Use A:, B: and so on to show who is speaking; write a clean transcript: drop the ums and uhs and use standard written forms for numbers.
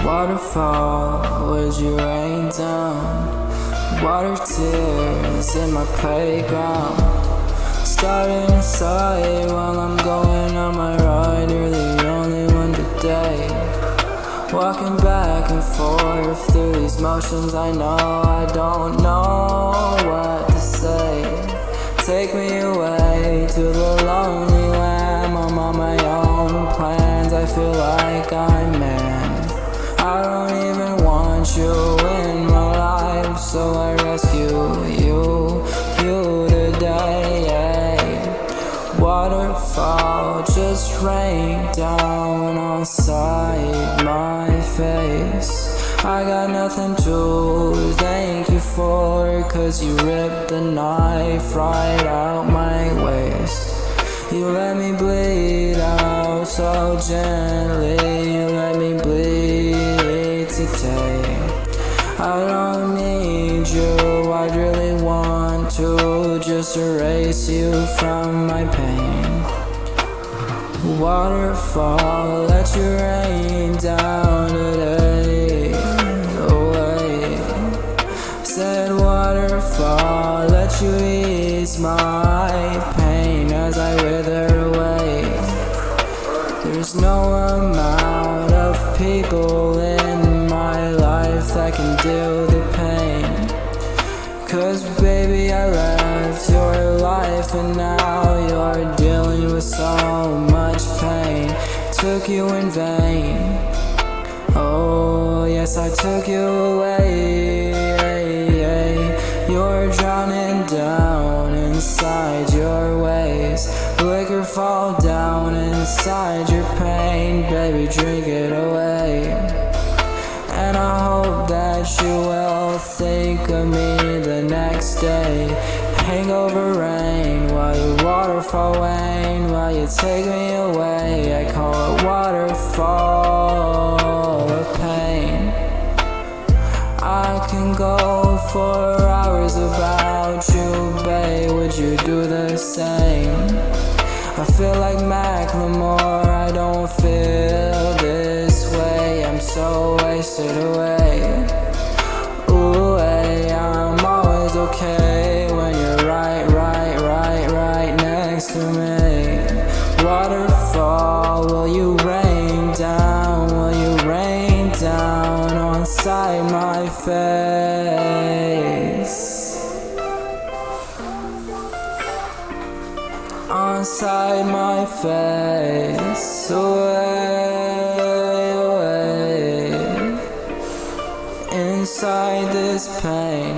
A: Waterfall, would you rain down? Water tears in my playground. Starting inside while I'm going on my ride. You're the only one today. Walking back and forth through these motions, I know I don't know what to say. Take me away to the lonely land. I'm on my own plans, I feel like I'm man. I don't even want you in my life, so I rescue you today. Waterfall, just rain down on side my face. I got nothing to thank you for, 'cause you ripped the knife right out my waist. You let me bleed out so gently, you let me bleed today. I don't need you, I'd really want to just erase you from my pain. Waterfall, let your rain down today. Away. Said waterfall, let you ease my pain as I wither away. There's no amount of people in my life that can deal the pain. 'Cause baby, I left your life and now you're dealing with so much pain. Took you in vain. Oh yes, I took you away. You're drowning down inside your ways. Liquor fall down inside your pain. Baby, drink it away. And I hope that you will think of me the next day. Hangover rain while your waterfall wane, while you take me away. I call it waterfall of pain. I can go for hours about you, babe. Would you do the same? I feel like Macklemore, I don't feel this way. I'm so wasted away. Ooh, hey, I'm always okay when you're right next to me. Waterfall, will you rain down? Will you rain down on side my face? Inside my face, away, inside this pain.